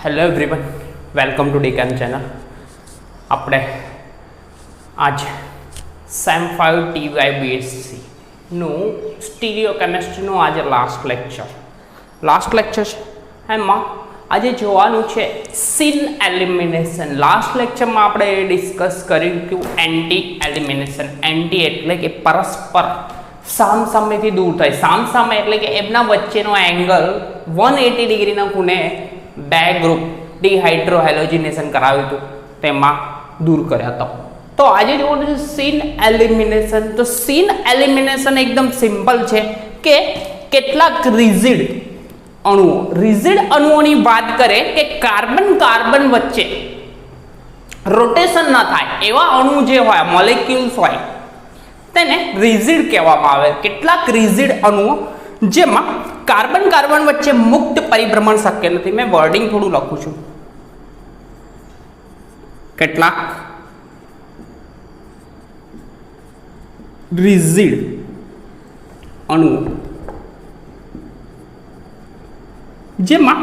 Hello everyone, welcome to ડીકેમ channel. આપણે આજ સેમ 5 TY BSc સ્ટીરિયો કેમેસ્ટ્રીનું આજે લાસ્ટ લેક્ચર છે. એમાં આજે જોવાનું છે સીન એલિમિનેશન. લાસ્ટ લેક્ચરમાં આપણે ડિસ્કસ કર્યું કે એન્ટી એલિમિનેશન. એન્ટી એટલે કે પરસ્પર સામસામેથી દૂર થાય. સામસામે એટલે કે એમના વચ્ચેનો એંગલ 180 ડિગ્રીના ખૂણે બે ગ્રુપ ડિહાઇડ્રોહેલોજિનેશન કરાવ્યું હતું તેમાં દૂર કર્યા હતા. તો આજે જોવાનું છે સીન એલિમિનેશન. તો સીન એલિમિનેશન એકદમ સિમ્પલ છે કે કેટલાક રિજિડ અણુઓની વાત કરે કે કાર્બન વચ્ચે રોટેશન ન થાય એવા અણુ જે હોય, મોલેક્યુલ્સ હોય, તેને રિજિડ કહેવામાં આવે. કેટલાક રિજિડ અણુઓ જેમાં કાર્બન વચ્ચે મુક્ત પરિભ્રમણ શક્ય નથી. મેં વર્ડિંગ થોડું લખું છું. કેટલાક રિજિડ અણુઓ જેમાં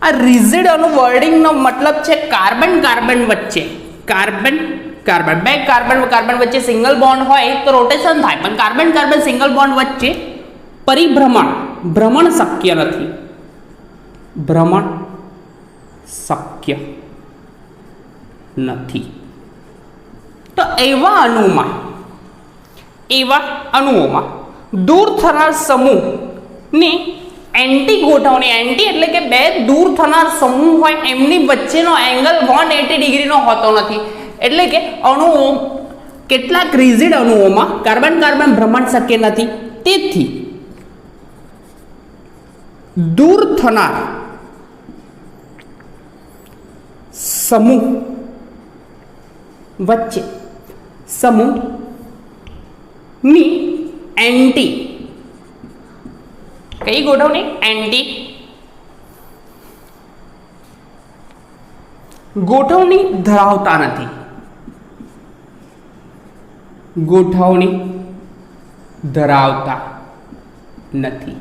આ રિજિડ અણુ વર્ડિંગનો મતલબ છે કાર્બન વચ્ચે બે કાર્બન વચ્ચે સિંગલ બોન્ડ હોય તો રોટેશન થાય, પણ કાર્બન સિંગલ બોન્ડ વચ્ચે ભ્રમણ શક્ય નથી. તો એવા અણુઓમાં દૂર થનાર સમૂહની એન્ટી ગોઠવણી. એન્ટી એટલે કે બે દૂર થનાર સમૂહ હોય એમની વચ્ચેનો એંગલ 180 ડિગ્રીનો હોતો નથી. એટલે કે અણુઓ કેટલાક રિજિડ અણુઓમાં કાર્બન ભ્રમણ શક્ય નથી. તેથી દૂર થનાર સમૂહની એન્ટી કઈ ગોઠવણી? એન્ટી ગોઠવણી ધરાવતા નથી.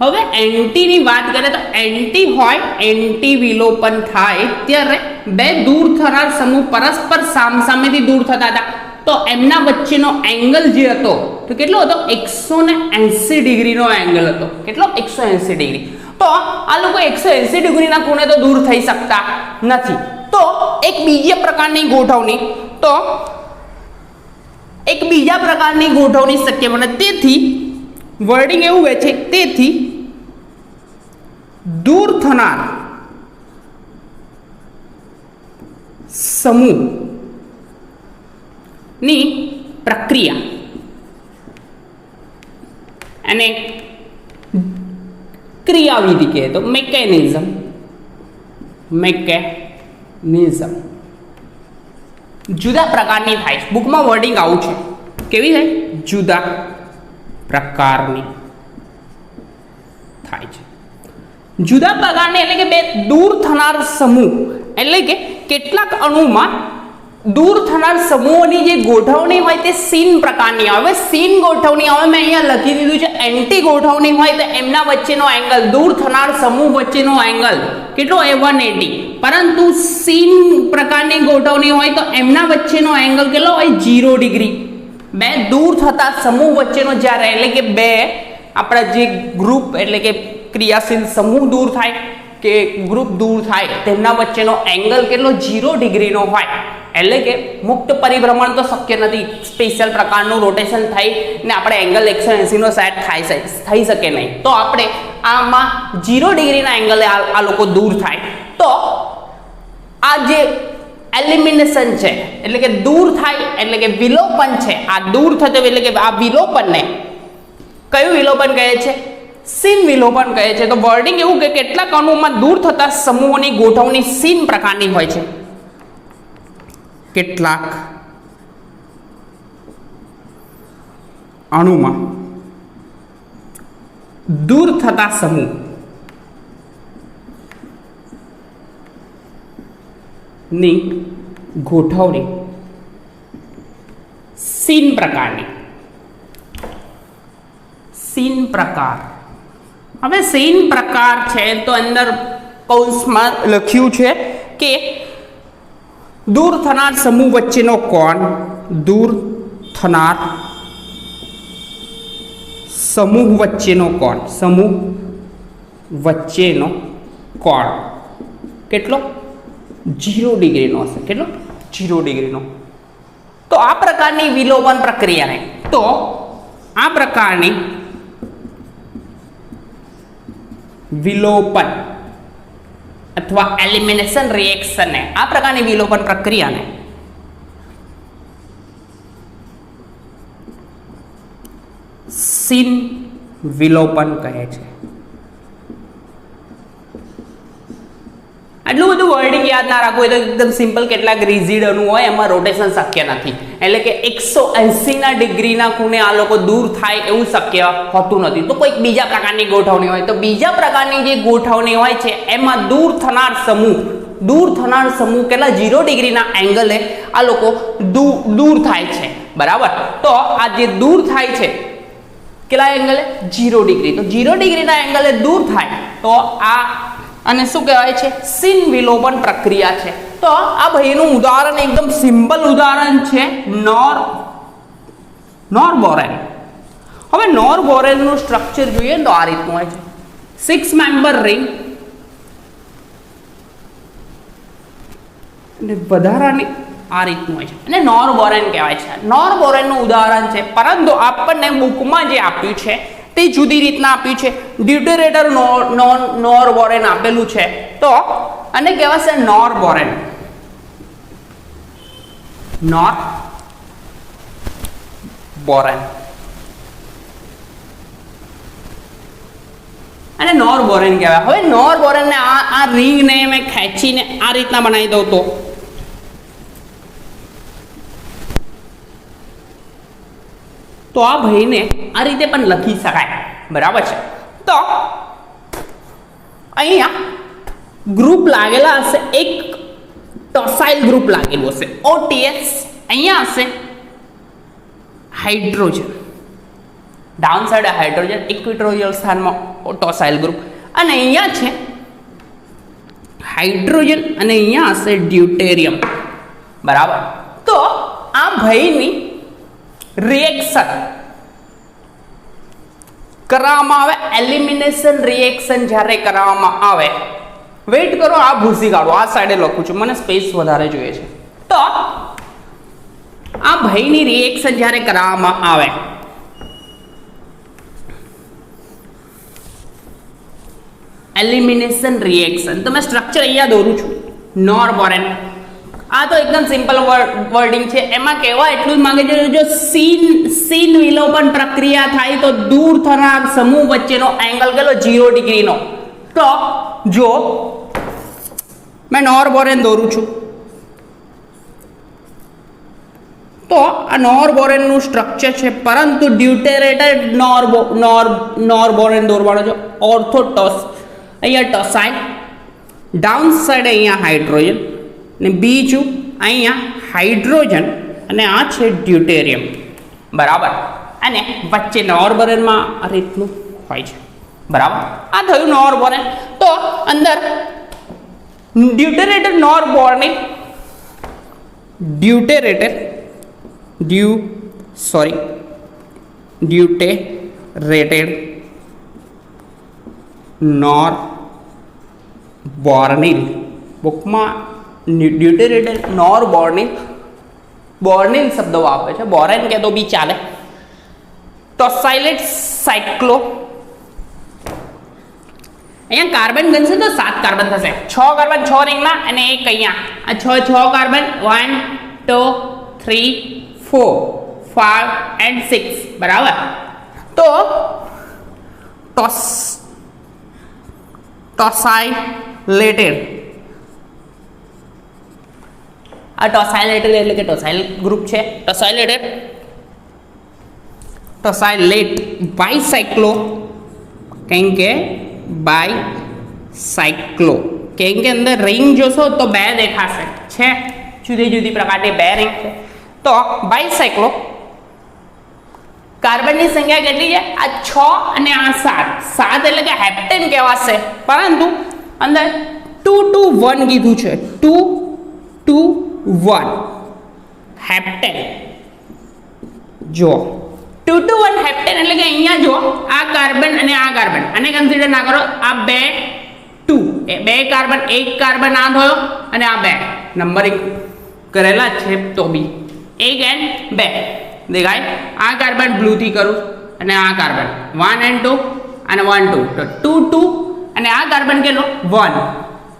હવે એન્ટીની વાત કરીએ તો એન્ટી હોય, એન્ટી વિલોપન થાય ત્યારે બે દૂર થનાર સમૂહ પરસ્પર સામસામેથી દૂર થતા હતા. તો એમના વચ્ચેનો એંગલ જે હતો તો કેટલો હતો? 180 ડિગ્રીનો એંગલ હતો. કેટલો? 180 ડિગ્રી. તો આ લોકો 180 ડિગ્રીના ખૂણે તો દૂર થઈ શકતા નથી. તો એક બીજા પ્રકારની ગોઠવણી શક્ય બને. તેથી વર્ડિંગ એવું કહે છે, તેથી દૂર થનાર સમૂહની પ્રક્રિયા અને ક્રિયાવિધિ કહે તો મેકેનિઝમ જુદા પ્રકારની થાય છે. બુકમાં વર્ડિંગ આવું છે. કેવી થાય? જુદા પ્રકારની થાય છે. જુદા પ્રકારની એટલે કે બે દૂર થનાર સમૂહ એટલે કે કેટલાક અણુમાં દૂર થનાર સમૂહોની જે ગોઠવણી હોય તે સીન પ્રકારની આવે. સીન ગોઠવણી આવે મેં અહીંયા લખી દીધું છે. એન્ટી ગોઠવણી હોય તો એમના વચ્ચેનો એંગલ, દૂર થનાર સમૂહ વચ્ચેનો એંગલ કેટલો? 180. પરંતુ સીન પ્રકારની ગોઠવણી હોય તો એમના વચ્ચેનો એંગલ કેટલો હોય? 0 ડિગ્રી. બે દૂર થતા સમૂહ વચ્ચેનો જ્યારે એટલે કે બે આપણા જે ગ્રુપ એટલે કે ક્રિયાશીલ સમૂહ દૂર થાય કે ગ્રુપ દૂર થાય તેમના વચ્ચેનો એંગલ કેટલો? 0 ડિગ્રીનો હોય. એટલે કે મુક્ત પરિભ્રમણ તો શક્ય નથી. સ્પેશિયલ પ્રકારનું રોટેશન થઈ ને આપણે એંગલ 180નો સેટ થઈ શકે નહીં. તો આપણે આમાં 0 ડિગ્રીના એંગલે આ લોકો દૂર થાય. તો આ જે એલિમિનેશન છે એટલે કે દૂર થાય એટલે કે વિલોપન છે. આ દૂર થતો એટલે કે આ વિલોપનને કયું વિલોપન કહે છે? સીન વિલોપન કહે છે. તો વર્ડિંગ એવું કે કેટલાક અણુઓમાં દૂર થતા સમૂહોની ગોઠવણી સીન પ્રકારની હોય છે. કેટલાક અણુમાં દૂર થતા સમૂહની ગોઠવણી સીન પ્રકારની. સીન પ્રકાર. હવે સીન પ્રકાર છે તો અંદર કૌંસમાં લખ્યું છે કે દૂર થનાર સમૂહ વચ્ચેનો કોણ, દૂર થનાર સમૂહ વચ્ચેનો કોણ, સમૂહ વચ્ચેનો કોણ કેટલો? 0 ડિગ્રીનો હશે. કેટલો? 0 ડિગ્રીનો. તો આ પ્રકારની વિલોપન પ્રક્રિયાને વિલોપન અથવા એલિમિનેશન રિએક્શનને આ પ્રકારની વિલોપન પ્રક્રિયાને સીન વિલોપન કહે છે. આટલું બધું વર્ડિંગ યાદ ના રાખવું હોય તો એકદમ સિમ્પલ, કેટલાક રિજિડ અણુ હોય એમાં રોટેશન શક્ય નથી, એટલે કે 180 ડિગ્રીના ખૂણે આ લોકો દૂર થાય એવું શક્ય હોતું નથી. તો કોઈક બીજા પ્રકારની ગોઠવણી હોય, તો બીજા પ્રકારની જે ગોઠવણી હોય છે એમાં દૂર થનાર સમૂહ કેટલા 0 ડિગ્રીના એંગલે આ લોકો દૂર થાય છે. બરાબર. તો આ જે દૂર થાય છે કેટલા એંગલે? 0 ડિગ્રી. તો 0 ડિગ્રીના એંગલે દૂર થાય તો આ અને શું કહેવાય છે? સીન વિલોપન પ્રક્રિયા છે. તો આ ભાઈનું ઉદાહરણ એકદમ સિમ્પલ ઉદાહરણ છે નોરબોરેન. હવે નોરબોરેનનું સ્ટ્રક્ચર જોઈએ તો આ રીતનું હોય છે. 6 મેમ્બર રિંગ અને વધારાની આ રીતનું હોય છે અને નોરબોરેન કહેવાય છે. નોરબોરેનનું ઉદાહરણ છે, પરંતુ આપણને બુકમાં જે આપ્યું છે તે જુદી રીતના આપ્યું છે. ડ્યુટેરેટર નોરબોરેન આપેલું છે, તો આને કહેવાશે નોરબોરેન. અને નોરબોરેન કહેવાય. હવે નોરબોરેનને આ રિંગને મેં ખેંચીને આ રીતના બનાવી દઉં તો આ ભાઈને આ રીતે પણ લખી શકાય. બરાબર છે. તો અહીંયા ગ્રુપ લાગેલા હશે, એક ટોસાઇલ ગ્રુપ લાગેલું હશે OTS. અહીંયા હશે હાઇડ્રોજન, ડાઉન સાઈડ હાઇડ્રોજન, ઇક્વિટોરિયલ સ્થાનમાં ટોસાઇલ ગ્રુપ, અને અહીંયા છે હાઇડ્રોજન અને અહીંયા હશે ડ્યુટેરિયમ. બરાબર. તો આ ભાઈની રિએક્શન કરવામાં આવે, એલિમિનેશન રિએક્શન જ્યારે કરવામાં આવે, વેઇટ કરો, આ ભૂસી કાઢો, આ સાઈડે લખું છું, મને સ્પેસ વધારે જોઈએ છે. તો આ ભાઈની રિએક્શન જ્યારે કરવામાં આવે, એલિમિનેશન રિએક્શન, તો મેં સ્ટ્રક્ચર અહીંયા દોરું છું. નોરબોરેન, આ તો એકદમ સિમ્પલ વર્ડિંગ છે. એમાં કહેવા એટલું જ માંગે છે, જો સીન વિલોપન પ્રક્રિયા થાય તો દૂર થનાર સમૂહ વચ્ચેનો એંગલ કેટલો? 0 ડિગ્રીનો. તો જો મેં નોરબોરેન દોરું છું, તો આ નોરબોરેનનું સ્ટ્રક્ચર છે, પરંતુ ડ્યુટેરેટેડ નોરબોરેન દોરવાનો છે. ઓર્થોટોસ, અહીંયા ટોસાઇલ, ડાઉન સાઈડ અહીંયા હાઇડ્રોજન, ને બીજું અહીંયા હાઇડ્રોજન, અને આ છે ડ્યુટેરિયમ. બરાબર. અને વચ્ચે નોરબોરેનમાં આ રીતનું હોય છે. બરાબર. આ થયું નોરબોરેન. તો અંદર ડ્યુટેરેટેડ નોરબોર્નિલ, બુકમાં ડ્યુટેરેટેડ બોર્નિલ શબ્દ વાપરે છે, બોરેન કે તો બી ચાલે. ટોસાઇલેટ સાયક્લો, અહીંયા કાર્બન ગણશે તો 7 કાર્બન થશે, 6 કાર્બન 6 રિંગના અને એક અહીંયા, આ 6 કાર્બન 1 2 3 4 5 and 6. બરાબર. તો ટોસાઇલેટેડ, આ ટોસાઇલેટેડ એટલે કે ટોસાઇલ ગ્રુપ છે. ટોસાઇલેટ બાયસાયક્લો, કેમ કે બાયસાયક્લો, કેમ કે અંદર રિંગ જોશો તો 2 દેખાશે, છે જુદી જુદી પ્રકારની 2 રિંગ છે. તો બાયસાયક્લો, કાર્બનની સંખ્યા કેટલી છે? આ 6 અને આ 7. 7 એટલે કે હેપ્ટેન કહેવાશે, પરંતુ અંદર 2 to 1 કીધું છે, 2 to 1 હેપ્ટેન. જો 2 to 1 હેપ્ટેન એટલે કે અહીંયા જો આ કાર્બન અને આ કાર્બન આને કન્સિડર ના કરો, આ બે 2 બે કાર્બન એક કાર્બન આ થયો અને આ બે નંબરિંગ કરેલા છે તો બી 1 and 2 દેખાય. આ કાર્બન બ્લુ થી કરું અને આ કાર્બન 1 and 2 અને 1 2 તો 2 2 અને આ કાર્બન કેટલો 1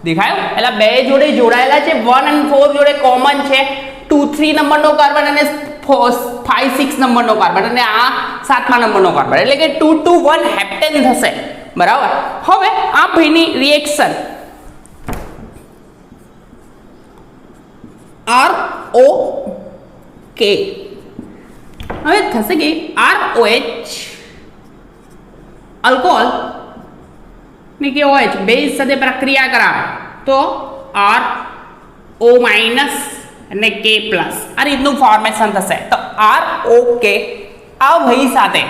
દેખાયો. એટલે બે જોડે જોડાયેલા છે, 1 અને 4 જોડે કોમન છે, 2 3 નંબરનો કાર્બન અને 5 6 નંબરનો કાર્બન અને આ 7મા નંબરનો કાર્બન એટલે કે 2 to 1 હેપ્ટેન થશે. બરાબર. હવે આ ભાઈની રિએક્શન ROK હવે થશે કે ROH આલ્કોહોલ ની કે OH બેઝ સાથે પ્રક્રિયા કરાવે તો RO માઇનસ અને K પ્લસ આ રીતનું ફોર્મેશન થશે. તો ROK આ ભાઈ સાથે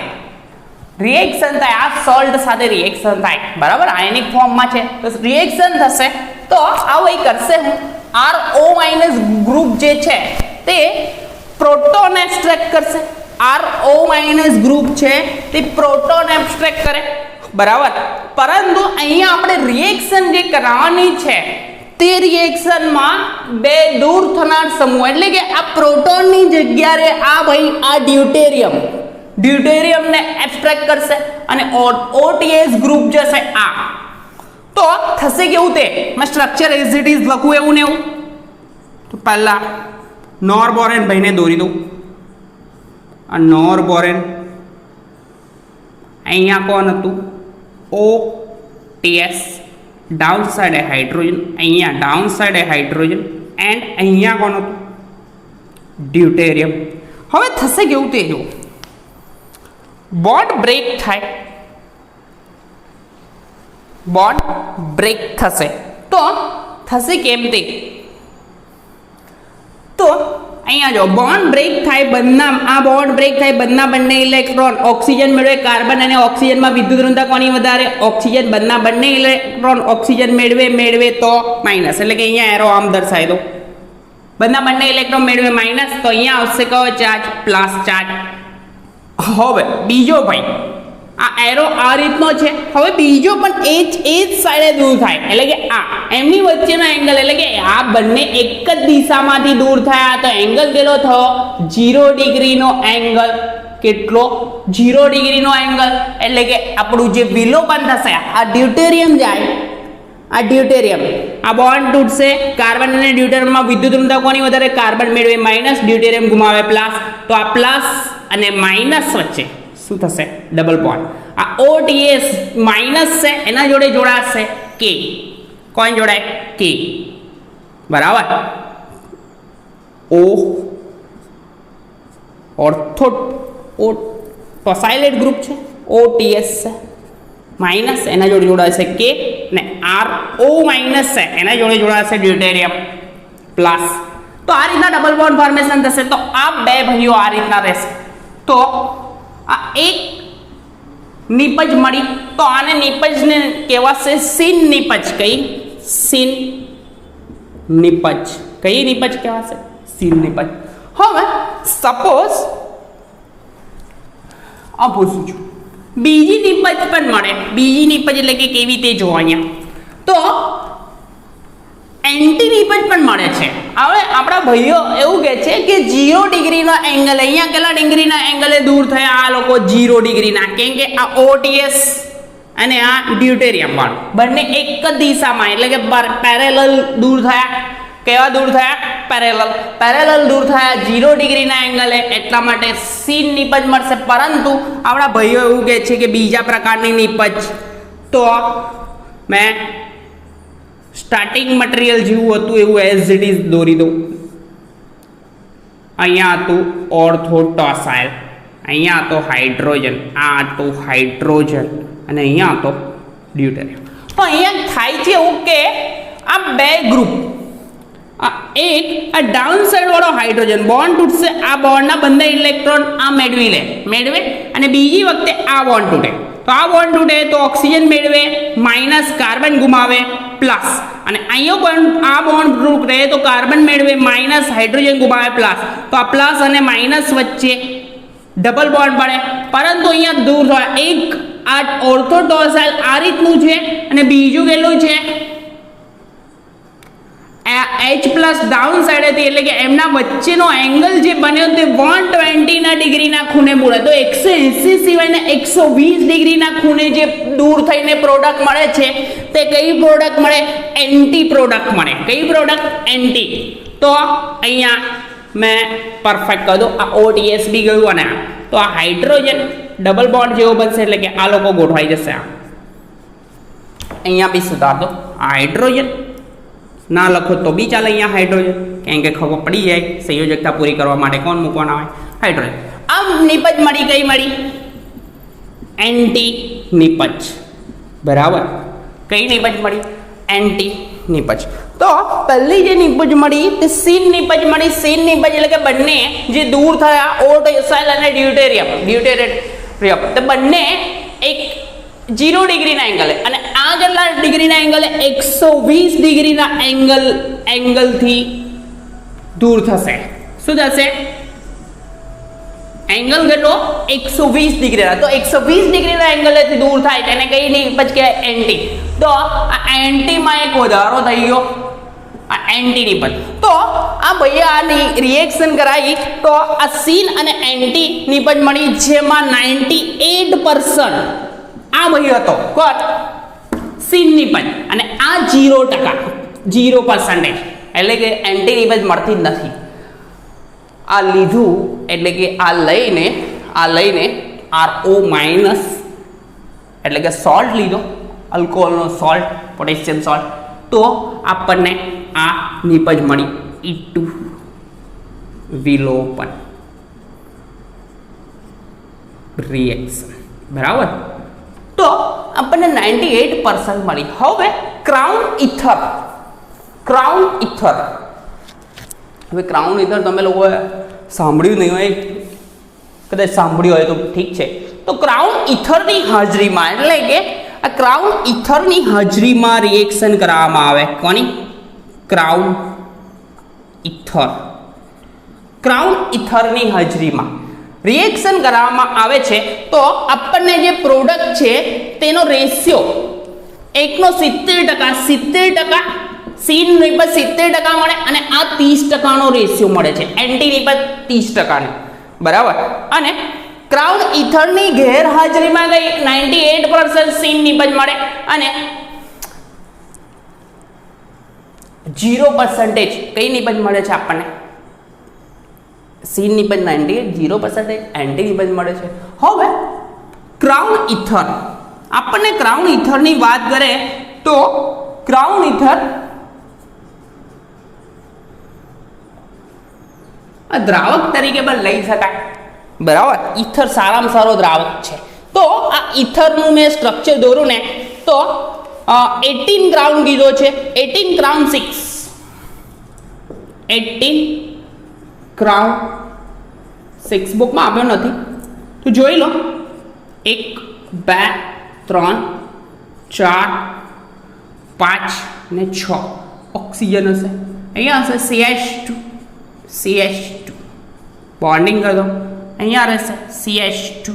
રિએક્શન થાય, આ સોલ્ટ સાથે રિએક્શન થાય. બરાબર. આયનિક ફોર્મમાં છે તો રિએક્શન થશે. તો આ ભાઈ કરશે હું RO માઇનસ ગ્રુપ જે છે તે પ્રોટોન એબ્સ્ટ્રેક્ટ કરશે. RO માઇનસ ગ્રુપ છે તે પ્રોટોન એબ્સ્ટ્રેક્ટ કરે. બરાબર. પરંતુ અહીંયા આપણે રિએક્શન જે કરાવવાની છે તે રિએક્શનમાં બે દૂર થનાર સમૂહ એટલે કે આ પ્રોટોનની જગ્યાએ આ ભાઈ આ ડ્યુટેરિયમને એબ્સ્ટ્રેક્ટ કરશે અને OTS ગ્રુપ જશે આ. તો થશે કેવું તે મેં સ્ટ્રક્ચર એઝ ઇટ ઇઝ લખું એવું ને એવું. તો પહેલા નોરબોરેન ભાઈને દોરી દઉં. આ નોરબોરેન અહીંયા કોણ હતું OTS ડાઉન સાઈડે હાઇડ્રોજન, અહીંયા ડાઉન સાઈડે હાઇડ્રોજન એન્ડ અહીંયા કોણ હતું ડ્યુટેરિયમ. હવે થશે કેવું તે જો બોન્ડ બ્રેક થાય, બોન્ડ બ્રેક થશે તો થશે કેમ તે. તો અહીંયા જો બોન્ડ બ્રેક થાય, આ બોન્ડ બ્રેક થાય, બંને ઇલેક્ટ્રોન ઓક્સિજન મેળવે, કાર્બન અને ઓક્સિજનમાં વિદ્યુત ઋણતા કોની વધારે ઓક્સિજન, બંને ઇલેક્ટ્રોન ઓક્સિજન મેળવે તો માઇનસ એટલે કે અહીંયા એરો આમ દર્શાવી દો. બંને ઇલેક્ટ્રોન મેળવે માઇનસ તો અહીંયા આવશે કયો ચાર્જ પ્લસ ચાર્જ. હવે બીજો ભાઈ આ એરો આ રીતનો છે. હવે બીજો પણ એ જ સાઈડે દૂર થાય એટલે કે આ એમની વચ્ચેનો એંગલ એટલે કે આ બંને એક જ દિશામાંથી દૂર થયા તો એંગલ કેટલો થયો 0 ડિગ્રીનો એંગલ. કેટલો 0 ડિગ્રીનો એંગલ એટલે કે આપણું જે વિલોપન થશે આ ડ્યુટેરિયમ જાય, આ ડ્યુટેરિયમ આ બોન્ડ તૂટશે, કાર્બન અને ડ્યુટેરિયમમાં વિદ્યુત ઋણતા કોની વધારે કાર્બન મેળવે માઇનસ, ડ્યુટેરિયમ ગુમાવે પ્લસ. તો આ પ્લસ અને માઇનસ વચ્ચે શું થશે ડબલ બોન્ડ. આ OTS માઇનસ છે એના જોડે જોડાશે K. કોણ જોડાય K. બરાબર. O ઓર્થો ટોસાઇલેટ ગ્રુપ છે, OTS છે માઇનસ એના જોડે જોડાશે K ને RO માઇનસ છે એના જોડે જોડાશે ડ્યુટેરિયમ પ્લસ. તો આ રીતના ડબલ બોન્ડ ફોર્મેશન થશે. તો આ બે ભાઈઓ આ રીતના રહેશે. તો આ એક નિપજ મળી તો આને નિપજને કહેવાશે સિન નિપજ. કઈ સિન નિપજ, કઈ નિપજ કહેવાશે સિન નિપજ. હવે સપોઝ આ પૂછું છું બીજી નિપજ પણ મળે. બીજી નિપજ એટલે કે કેવી રીતે જોવા અહીંયા તો એન્ટી નિપજ પણ મળે છે. હવે આપણા ભાઈઓ એવું કહે છે કે 0 ડિગ્રીનો એંગલ અહીંયા કેટલા ડિગ્રીના એંગલે દૂર થયા આ લોકો 0 ડિગ્રીના, કેમ કે આ OTS અને આ ડ્યુટેરિયમ વાળું બંને એક જ દિશામાં એટલે કે પેરેલલ દૂર થયા. કેવા દૂર થયા પેરેલલ દૂર થયા 0 ડિગ્રીના એંગલે, એટલા માટે સિન નિપજ મળશે. પરંતુ આપણા ભાઈઓ એવું કહે છે કે બીજા પ્રકારની નિપજ. તો મેં સ્ટાર્ટિંગ મટીરિયલ જેવું હતું એવું એઝ ઇટ ઇઝ દોરી દઉં. અહીંયા હતું ઓર્થો ટોસાઇલ, અહીંયા હતો હાઇડ્રોજન, આ હતું હાઇડ્રોજન અને અહીંયા હતો ડ્યુટેરિયમ. તો અહીંયા થાય છે એવું કે આ બે ગ્રુપ એક આ ડાઉન સાઈડ વાળો હાઇડ્રોજન બોન્ડ તૂટશે, આ બોન્ડના બંને ઇલેક્ટ્રોન આ મેળવે અને બીજી વખતે આ બોન્ડ તૂટે તો આ બોન્ડ તૂટે તો ઓક્સિજન મેળવે માઇનસ, કાર્બન ગુમાવે પ્લસ, અને અહીંયા પણ આ બોન્ડ તૂટે તો કાર્બન મેળવે માઇનસ, હાઇડ્રોજન ગુમાવે પ્લસ. તો આ પ્લસ અને માઇનસ વચ્ચે ડબલ બોન્ડ પડે, પરંતુ અહીંયા દૂર થાય. એક આ ઓર્થોડોક્સાઇલ આ રીતનું છે અને બીજું કેટલું છે H પ્લસ ડાઉન સાઈડ હતી, એટલે કે એમના વચ્ચેનો એંગલ જે બન્યો તે 120 ના ડિગ્રીના ખૂણે બોલે. તો 180 સિવાયના 120 ડિગ્રીના ખૂણે જે દૂર થઈને પ્રોડક્ટ મળે છે તે કઈ પ્રોડક્ટ મળે? એન્ટી પ્રોડક્ટ મળે. કઈ પ્રોડક્ટ? એન્ટી. તો અહીંયા મેં પરફેક્ટ કરી દઉં, આ OTS બી ગયું અને તો આ હાઇડ્રોજન ડબલ બોન્ડ જેવો બનશે, એટલે કે આ લોકો ગોઠવાઈ જશે. અહીંયા બી સુધાર દો, આ હાઇડ્રોજન ના લખો તો બી ચાલે અહીંયા હાઇડ્રોજન, કેમ કે ખબર પડી જાય સંયોજકતા પૂરી કરવા માટે કોણ મૂકવાના હોય? હાઇડ્રોજન. આમ નિપજ મળી, કઈ મળી? એન્ટી નિપજ. બરાબર. કઈ નિપજ મળી? એન્ટી નિપજ. તો પહેલી જે નિપજ મળી તે સીન નિપજ મળી. સીન નિપજ એટલે કે બંને જે દૂર થયા ઓર્થોડોક્સાઇલ અને ડ્યુટેરિયમ તે બંને એક 0 ડિગ્રીના એંગલે, અને આ કેટલા ડિગ્રીના એંગલે? 120 ડિગ્રીના એંગલથી દૂર થશે. શું થશે? એંગલ કેટલો? 120 ડિગ્રીના. તો 120 ડિગ્રીના એંગલેથી દૂર થાય તેને કઈ નિપજ કહેવાય? એન્ટી. તો આ એન્ટીમાં એક વધારો થઈ ગયો, આ એન્ટી નિપજ. તો આ ભાઈ આની રિએક્શન કરાવી તો આ સીન અને એન્ટી નિપજ મળી, જેમાં 98% આ ભાઈ હતો કોણ? સીન નિપજ, અને આ 0%, એટલે કે એન્ટી નિપજ મળતી જ નથી. આ લીધું એટલે કે આ લઈને RO માઇનસ એટલે કે સોલ્ટ લીધો, આલ્કોહોલનો સોલ્ટ, પોટેશિયમ સોલ્ટ, તો આપણને આ નિપજ મળી E2 વિલોપન રિએક્શન. બરાબર. તો આપણને 98% મળી. હવે ક્રાઉન ઇથર. હવે ક્રાઉન ઇથર તમે લોકોએ સાંભળ્યું નહીં હોય, કદાચ સાંભળ્યું હોય તો ઠીક છે. તો ક્રાઉન ઇથરની હાજરીમાં, એટલે કે આ ક્રાઉન ઇથરની હાજરીમાં રિએક્શન કરવામાં આવે. કોની? ક્રાઉન ઇથરની હાજરીમાં રિએક્શન કરવામાં આવે છે. તો આપણને જે પ્રોડક્ટ છે તેનો રેશિયો 1/70 સીન નિપજ 70% મળે, અને આ 30%નો રેશિયો મળે છે. એન્ટી નિપજ 30%. બરાબર. અને ક્રાઉન ઇથરની ગેરહાજરીમાં ગઈ 98% સીન નિપજ મળે, અને 0% કઈ નિપજ મળે છે આપણને? સીન નિપજ 98, 0% એન્ટી નિપજ મળે છે. હવે ક્રાઉન ઇથર, આપણને ક્રાઉન ઇથરની વાત કરે તો ક્રાઉન ઇથર દ્રાવક તરીકે પણ લઈ શકાય. બરાબર. ઇથર સારામાં સારો દ્રાવક છે. તો આ ઇથરનું મેં સ્ટ્રક્ચર દોરું ને તો 18 ક્રાઉન કીધો છે, 18 ક્રાઉન 6, 18 ક્રાઉન 6 બુકમાં આપ્યો નથી તો જોઈ લો. 1 2 3 4 5 ને 6 ઓક્સિજન હશે. અહીંયા હશે CH2 બોન્ડિંગ કરો. અહીંયા રહેશે CH2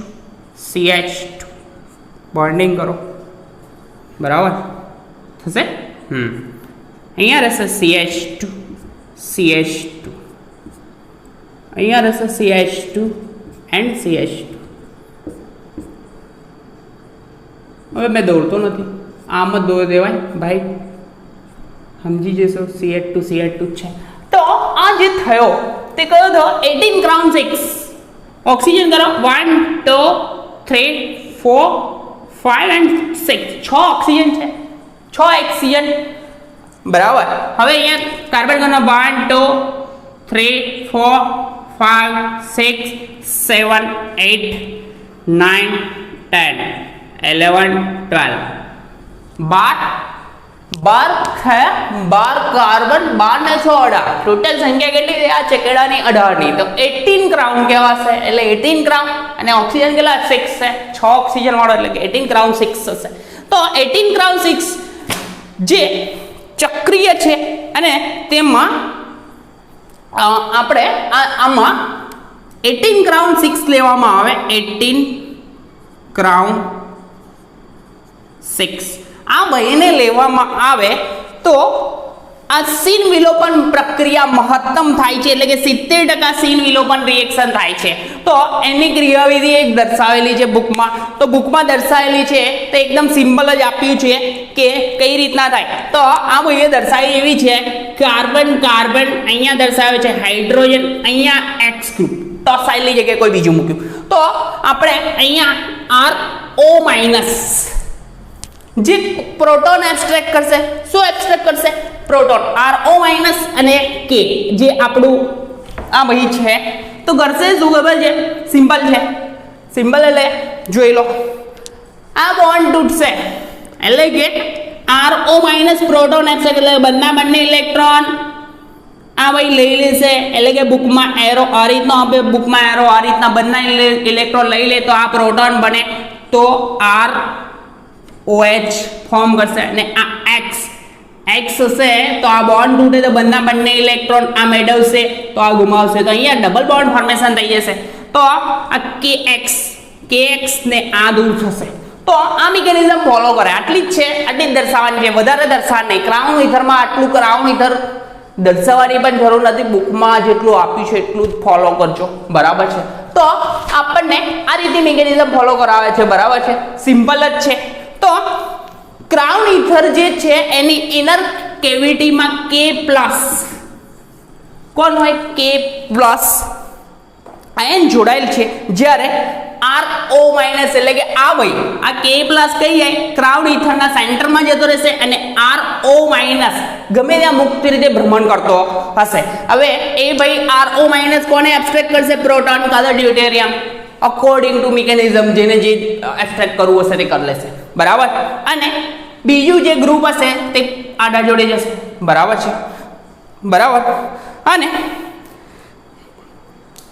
બોન્ડિંગ કરો. બરાબર થશે. અહીંયા રહેશે CH2 અહીંયા રહેશે CH2 એન્ડ CH2. હવે મેં દોડતો નથી, આમ જ દોરી દેવાય ભાઈ, સમજી જશો. CH2 છે. તો આ જે થયો તે કયો થયો? 18 ક્રાઉન 6 ઓક્સિજન કરો. 1 2 3 4 5 એન્ડ 6 6 ઓક્સિજન છે, 6 ઓક્સિજન. બરાબર. હવે અહીંયા કાર્બન ગણો 1 2 3 4 5 6 7 8 9 10 11 12 12 કાર્બન 12 ને 6 18 ટોટલ સંખ્યા કેટલી છે આ ચકેડાની? 18ની. તો 18 ક્રાઉન કહેવાશે. એટલે 18 ક્રાઉન અને ઓક્સિજન કેટલા 6 છે, 6 ઓક્સિજન વાળો એટલે કે 18 ક્રાઉન 6 હશે. તો 18 ક્રાઉન 6 જે ચક્રીય છે અને તેમાં આપણે આમાં 18 ક્રાઉન 6 લેવામાં આવે. 18 ક્રાઉન 6 આ બેને લેવામાં આવે તો આ સીન વિલોપન પ્રક્રિયા મહત્તમ થાય છે, એટલે કે 70% સીન વિલોપન રિએક્શન થાય છે. તો એની ક્રિયાવિધિ એક દર્શાવેલી છે બુકમાં. તો બુકમાં દર્શાવેલી છે તો એકદમ સિમ્પલ જ આપ્યું છે કે કઈ રીતના થાય. તો આ ભાઈએ દર્શાવી એવી છે, કાર્બન કાર્બન અહીંયા દર્શાવે છે, હાઇડ્રોજન અહીંયા X ગ્રુપ ટોસાઇલની જગ્યાએ કોઈ બીજું મૂક્યું. તો આપણે અહીંયા RO- જે પ્રોટોન એબ્સ્ટ્રેક્ટ કરશે. શું એબ્સ્ટ્રેક્ટ કરશે? પ્રોટોન. RO- અને K જે આપણું આ ભાઈ છે તો કરશે શું ખબર છે? સિમ્પલ છે. સિમ્પલ એટલે જોઈ લો, આ બોન્ડ તૂટશે એટલે કે RO- પ્રોટોન એબ્સ્ટ્રેક્ટ એટલે બંને ઇલેક્ટ્રોન આ ભાઈ લઈ લેશે. એટલે કે બુકમાં એરો આ રીતનો આપે, બુકમાં એરો આ રીતના બંને ઇલેક્ટ્રોન લઈ લે તો આ પ્રોટોન બને. તો ROH ફોર્મ કરશે અને આ X હશે તો આ બોન્ડ તૂટે તો બંને ઇલેક્ટ્રોન આ મેળવશે તો આ ગુમાવશે. તો અહીંયા ડબલ બોન્ડ ફોર્મેશન થઈ જશે. તો આ KX ને આ દૂર થશે. તો આ મિકેનિઝમ ફોલો કરે. આટલી જ છે, આટલી જ દર્શાવવાની છે, વધારે દર્શાવ નહીં. ક્રાઉન ઇથરમાં આટલું ક્રાઉન ઇથર દર્શાવવાની પણ જરૂર નથી. બુકમાં જેટલું આપ્યું છે એટલું જ ફોલો કરજો, બરાબર છે. તો આપણને આ રીતે મિકેનિઝમ ફોલો કરાવે છે, બરાબર છે. સિમ્પલ જ છે. તો ક્રાઉન ઇથર જે છે એની ઇનર કેવિટીમાં K+ કોણ હોય? K+ આયન જોડાયેલ છે. જ્યારે RO- એટલે કે આ ભાઈ આ K+ કઈ જાય? ક્રાઉન ઇથરના સેન્ટરમાં જતો રહેશે અને RO- ગમે ત્યાં મુક્ત રીતે ભ્રમણ કરતો હશે. હવે એ ભાઈ RO- કોને એબ્સ્ટ્રેક્ટ કરશે? પ્રોટોન કાં તો ડ્યુટેરિયમ, અકોર્ડિંગ ટુ મિકેનિઝમ. જેને જે એબ્સ્ટ્રેક્ટ કરવું હશે તે કરી લેશે, બરાબર. અને બીજું જે ગ્રુપ હશે તે આડા જોડે જશે, બરાબર છે, બરાબર. અને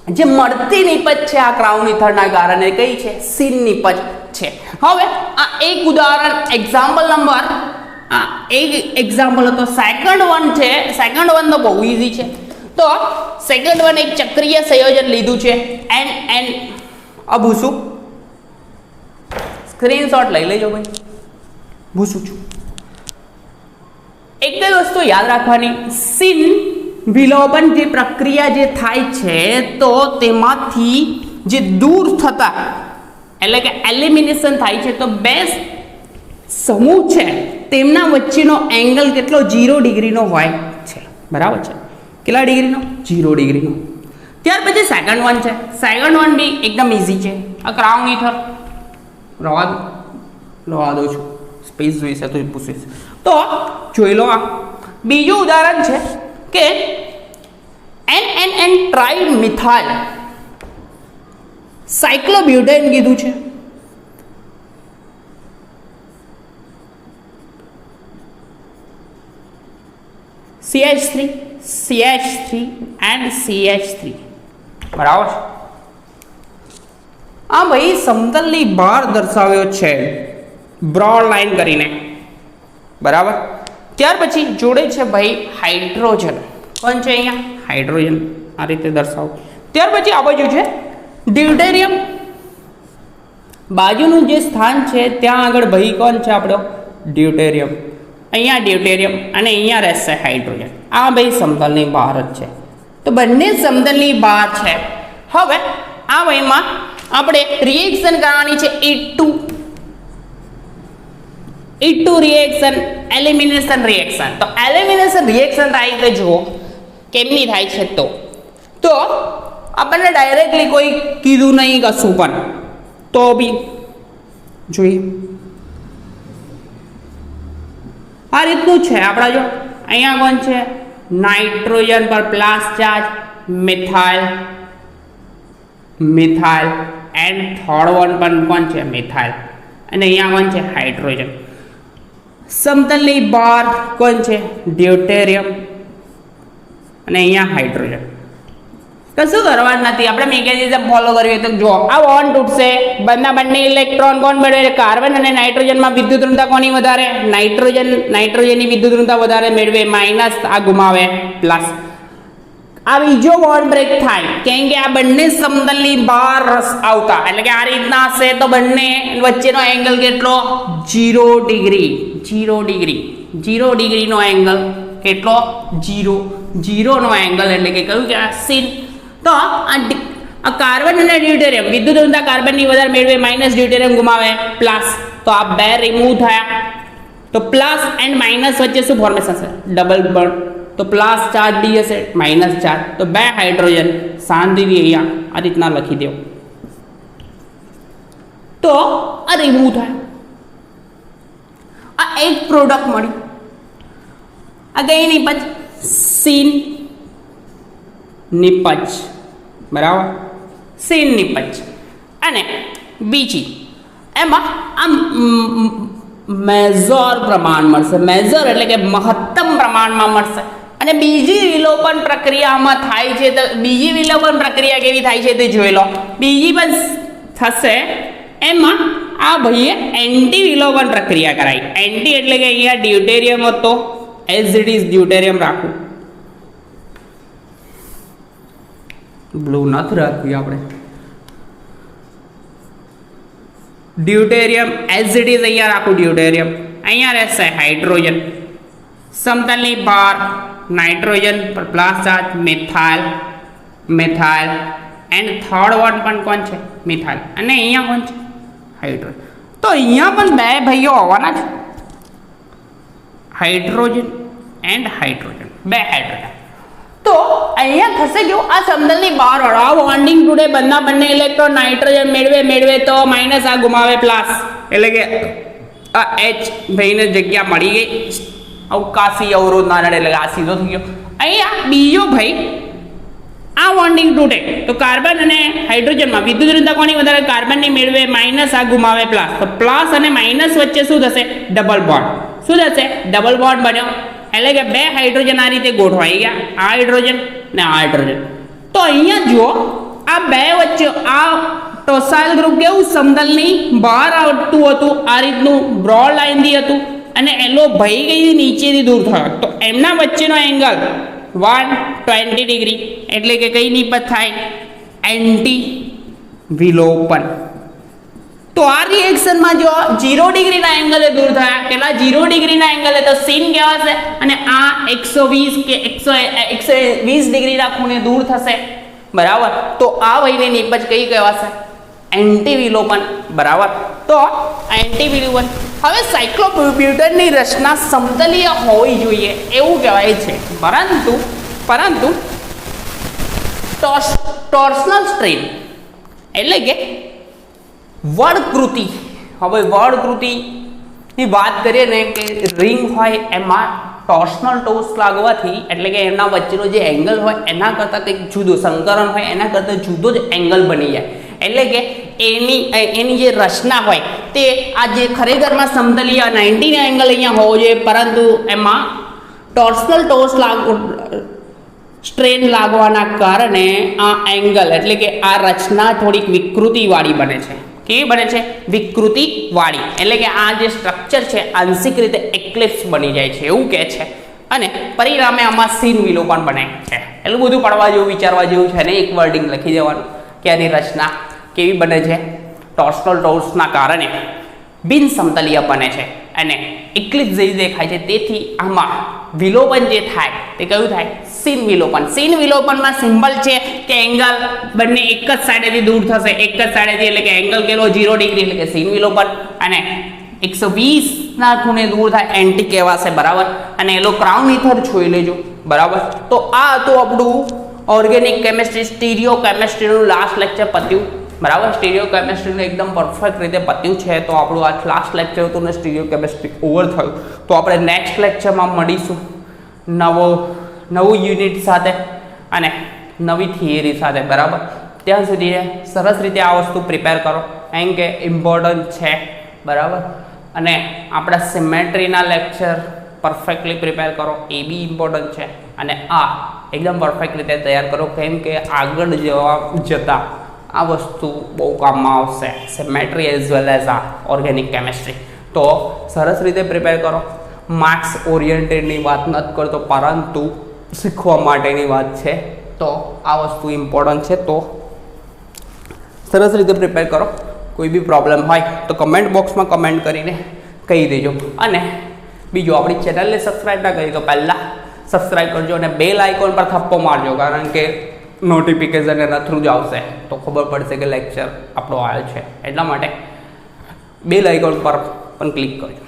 જે મળતી નિપજ છે આ ક્રાઉન ઇથરના કારણે કઈ છે? સીન નિપજ છે. હવે આ એક ઉદાહરણ એક્ઝામ્પલ નંબર એક એક્ઝામ્પલ હતો. સેકન્ડ વન છે. સેકન્ડ વન તો બહુ ઈઝી છે. તો સેકન્ડ વન એક ચક્રીય સંયોજન લીધું છે NN. આ ભૂસું સ્ક્રીનશોટ લઈ લેજો ભાઈ, ભૂસું છું. એક જ વસ્તુ યાદ રાખવાની, સીન વિલોપન જે પ્રક્રિયા જે થાય છે તો તેમાંથી જે દૂર થતા એટલે કે એલિમિનેશન થાય છે તો બે સમૂહ છે તેમના વચ્ચેનો એંગલ કેટલો? 0 ડિગ્રીનો હોય છે, બરાબર છે. કેટલા ડિગ્રીનો? 0 ડિગ્રીનો. ત્યાર પછી સેકન્ડ વન છે. સેકન્ડ વન બી એકદમ ઇઝી છે. આ ક્રાઉન ઇથર રવા દો છું, સ્પેસ જોઈશે તો પૂછીશ. તો જોઈ લો, આ બીજું ઉદાહરણ છે કે NNN ટ્રાઇમિથાઇલ સાયક્લોબ્યુટેન કીધું છે. CH3 and CH3, બરાબર છે. આ ભાઈ સમતલની બહાર દર્શાવ્યો છે બ્રોડ લાઈન કરીને, બરાબર. ત્યાર પછી જોડે છે ભાઈ હાઇડ્રોજન. કોણ છે અહીંયા? હાઇડ્રોજન. આ રીતે દર્શાવો. ત્યાર પછી આ બાજુ છે ડ્યુટેરિયમ. બાજુનું જે સ્થાન છે ત્યાં આગળ ભાઈ કોણ છે આપણો? ડ્યુટેરિયમ. અહીંયા ડ્યુટેરિયમ અને અહીંયા રહેશે હાઇડ્રોજન. આ ભાઈ સમતલની બહાર જ છે. તો બંને સમતલની બહાર છે. હવે આ ભાઈમાં આપણે રિએક્શન કરવાની છે E2 રિએક્શન, એલિમિનેશન રિએક્શન. તો એલિમિનેશન રિએક્શન થાય તો જુઓ કેમની થાય છે. તો આપણને ડાયરેક્ટલી કોઈ કીધું નહીં કશું પણ, તો બી જોઈએ આ રીતનું છે. આપણા જો અહીંયા કોણ છે? નાઇટ્રોજન પર plus charge, methyl and third one પણ કોણ છે? મિથાઇલ. અને અહીંયા કોણ છે? હાઇડ્રોજન. સમતલની બહાર કોણ છે? ડ્યુટેરિયમ અને અહીંયા હાઇડ્રોજન. કશું કરવાનું નથી, આપણે મિકેનિઝમ ફોલો કરવી તો જો આ બોન્ડ તૂટશે, બંને ઇલેક્ટ્રોન કોણ મેળવે? કાર્બન અને નાઇટ્રોજનમાં વિદ્યુત ઋણતા કોની વધારે? નાઇટ્રોજનની વિદ્યુત ઋણતા વધારે મેળવે, માઇનસ આ ગુમાવે પ્લસ. આ બીજો બોન્ડ બ્રેક થાય કેમ કે આ બંને સમતલની બહાર આવતા, એટલે કે આ રીતના હશે તો બંને વચ્ચેનો એંગલ કેટલો? 0 ડિગ્રી. 0 ડિગ્રીનો એંગલ કેટલો? 0 નો એંગલ એટલે કે કયું કે sin. તો આ કાર્બન અને ડ્યુટેરિયમ વિદ્યુત ઋણતા કાર્બનની વધારે મેળવે, માઇનસ ડ્યુટેરિયમ ગુમાવે પ્લસ. તો આ બે રિમૂવ થયા, તો પ્લસ એન્ડ માઇનસ વચ્ચે શું ફોર્મેશન છે? Double bond. તો પ્લસ ચાર્જ ડી હશે, માઇનસ ચાર્જ, તો બે હાઇડ્રોજન શાંતિથી અહીંયા આ રીતના લખી દો, તો આ રિમૂવ થાય. આ એક પ્રોડક્ટ મળી. આ કઈ નિપજ? સીન નિપજ, બરાબર, સીન નિપજ. અને બીજી એમાં આમ મેજર પ્રમાણ મળશે, મેજર એટલે કે મહત્તમ પ્રમાણમાં મળશે. અને બીજી વિલોપન પ્રક્રિયામાં થાય છે, તો બીજી વિલોપન પ્રક્રિયા કેવી થાય છે તે જોઈ લો. બીજી પણ થશે, એમાં આ ભાઈએ એન્ટી વિલોપન પ્રક્રિયા કરાવી. એન્ટી એટલે કે અહીંયા ડ્યુટેરિયમ હતો, એઝ ઇટ ઇઝ ડ્યુટેરિયમ રાખવું, બ્લુ નથી રાખવી આપણે. ડ્યુટેરિયમ એઝ ઇટ ઇઝ અહીંયા રાખું, ડ્યુટેરિયમ. અહીંયા રહેશે હાઇડ્રોજન, સમતલની બહાર નાઇટ્રોજન પર plus charge, methyl and third one પણ કોણ છે? મિથાઇલ. અને અહીંયા કોણ છે? હાઇડ્રોજન. તો અહીંયા પણ બે ભાઈઓ હોવાના છે, હાઇડ્રોજન એન્ડ હાઇડ્રોજન, બે હાઇડ્રોજન. તો અહીંયા થશે કેવું? આ સમતલની બહાર આ બોન્ડિંગ ટુડે બંને ઇલેક્ટ્રોન નાઇટ્રોજન મેળવે તો માઇનસ આ ગુમાવે પ્લસ, એટલે કે આ H ભાઈને જગ્યા મળી ગઈ, અવકાશી અવરોધ ના નડે, એટલે આ સીધો થઈ ગયો. અહીંયા બીજો ભાઈ આ બોન્ડિંગ તૂટે તો કાર્બન અને હાઇડ્રોજનમાં વિદ્યુત ઋણતા કોની વધારે? કાર્બનની મેળવે, માઇનસ આ ગુમાવે પ્લસ. તો પ્લસ અને માઇનસ વચ્ચે શું થશે? Double bond. શું થશે? ડબલ બોન્ડ બન્યો, એટલે કે બે હાઇડ્રોજન આ રીતે ગોઠવાઈ ગયા, આ હાઇડ્રોજન ને આ હાઇડ્રોજન. તો અહીંયા જુઓ, આ બે વચ્ચે આ ટોસાઇલ ગ્રુપ કેવું સમતલની બહાર આવતું હતું, આ રીતનું બ્રોડ લાઇનથી હતું, અને એલો ભઈ ગઈ નીચેથી દૂર થયો. તો એમના વચ્ચેનો એંગલ 120 ડિગ્રી, એટલે કે કઈ નિપજ થાય? એન્ટી વિલોપન. તો આ રિએક્શનમાં જો 0 ડિગ્રીના એંગલે દૂર થયા, કેટલા? 0 ડિગ્રીના એંગલે, તો sin કહેવાશે. અને આ 120 કે 120 ડિગ્રીના ખૂણે દૂર થશે, બરાબર. તો આ વયની નિપજ કઈ કહેવાશે? એન્ટી વિલોપન, બરાબર. તો એન્ટી વિલોપન. હવે સાયક્લોબ્યુટેનની રચના સમતલીય હોવી જોઈએ એવું કહેવાય છે, પરંતુ ટોર્શનલ સ્ટ્રેન એટલે કે વળકૃતિ. હવે વળકૃતિની વાત કરીએ ને, કે રિંગ હોય એમાં ટોર્શનલ ટોર્સ લાગવાથી, એટલે કે એના વચ્ચેનો જે એંગલ હોય એના કરતાં કંઈક જુદો, સંકરણ હોય એના કરતાં જુદો જ એંગલ બની જાય. એટલે કે એની જે રચના હોય તે આ જે ખરેખરમાં સમતલીય 90 એંગલ અહીંયા હોવો જોઈએ, પરંતુ એમાં ટોર્શનલ ટોર્સ સ્ટ્રેન લાગવાના કારણે આ એંગલ એટલે કે આ રચના થોડીક વિકૃતિવાળી બને છે. કેવી બને છે? વિકૃતિવાળી. એટલે કે આ જે સ્ટ્રક્ચર છે આંશિક રીતે એક્લિપ્સ બની જાય છે એવું કહે છે, અને પરિણામે આમાં સીન વિલોપન બને છે. એટલું બધું પડવા જેવું, વિચારવા જેવું છે ને, એક વર્ડિંગ લખી દેવાનું કે આની રચના કેવી બને છે? ટોર્શનલ ટોર્સના કારણે બિન સમતલીય બને છે અને એક્લિપ્સ જેવી દેખાય છે. તેથી આમાં વિલોપન જે થાય તે કયું થાય? સીન વિલોપન. સીન વિલોપનમાં સિમ્બલ છે કે એંગલ બંને એક જ સાઈડેથી દૂર થશે, એક જ સાઈડેથી, એટલે કે એંગલ કેટલો? 0 ડિગ્રી, એટલે કે સીન વિલોપન. અને 120ના ખૂણે દૂર થાય, એન્ટી કહેવાશે, બરાબર. અને એલો ક્રાઉન ઇથર જોઈ લેજો, બરાબર. તો આ હતું આપણું ઓર્ગેનિક કેમિસ્ટ્રી, સ્ટીરિયો કેમિસ્ટ્રીનું લાસ્ટ લેક્ચર પત્યું, બરાબર. સ્ટીરિયો કેમિસ્ટ્રીનું એકદમ પરફેક્ટ રીતે પત્યું છે. તો આપણું આ લાસ્ટ લેક્ચર હતું ને સ્ટીરિયો કેમિસ્ટ્રી ઓવર થયું. તો આપણે નેક્સ્ટ લેક્ચરમાં મળીશું નવું યુનિટ સાથે અને નવી થિયરી સાથે, બરાબર. ત્યાં સુધી સરસ રીતે આ વસ્તુ પ્રિપેર કરો, કારણ કે ઇમ્પોર્ટન્ટ છે, બરાબર. અને આપણા સિમેટ્રીના લેક્ચર પરફેક્ટલી પ્રિપેર કરો, એ બી ઇમ્પોર્ટન્ટ છે. અને આ એકદમ પરફેક્ટ રીતે તૈયાર કરો, કેમ કે આગળ જતાં આ વસ્તુ બહુ કામમાં આવશે, સિમેટ્રી એઝ વેલ એઝ આ ઓર્ગેનિક કેમિસ્ટ્રી. તો સરસ રીતે પ્રિપેર કરો. માર્ક્સ ઓરિએન્ટેડની વાત નથી કરતો, પરંતુ શીખવા માટેની વાત છે, તો આ વસ્તુ ઇમ્પોર્ટન્ટ છે. તો સરસ રીતે પ્રિપેર કરો. કોઈ બી પ્રોબ્લેમ હોય તો કમેન્ટ બોક્સમાં કમેન્ટ કરીને કહી દેજો. અને બીજું, આપણી ચેનલને સબસ્ક્રાઈબ ના કરી તો પહેલાં સબસ્ક્રાઈબ કરજો અને બેલ આઇકોન પર થપ્પો મારજો, કારણ કે નોટિફિકેશન એના થ્રુ જ આવશે તો ખબર પડશે કે લેક્ચર આપણો આવ્યો છે. એટલા માટે બેલ આઇકોન પર પણ ક્લિક કરજો.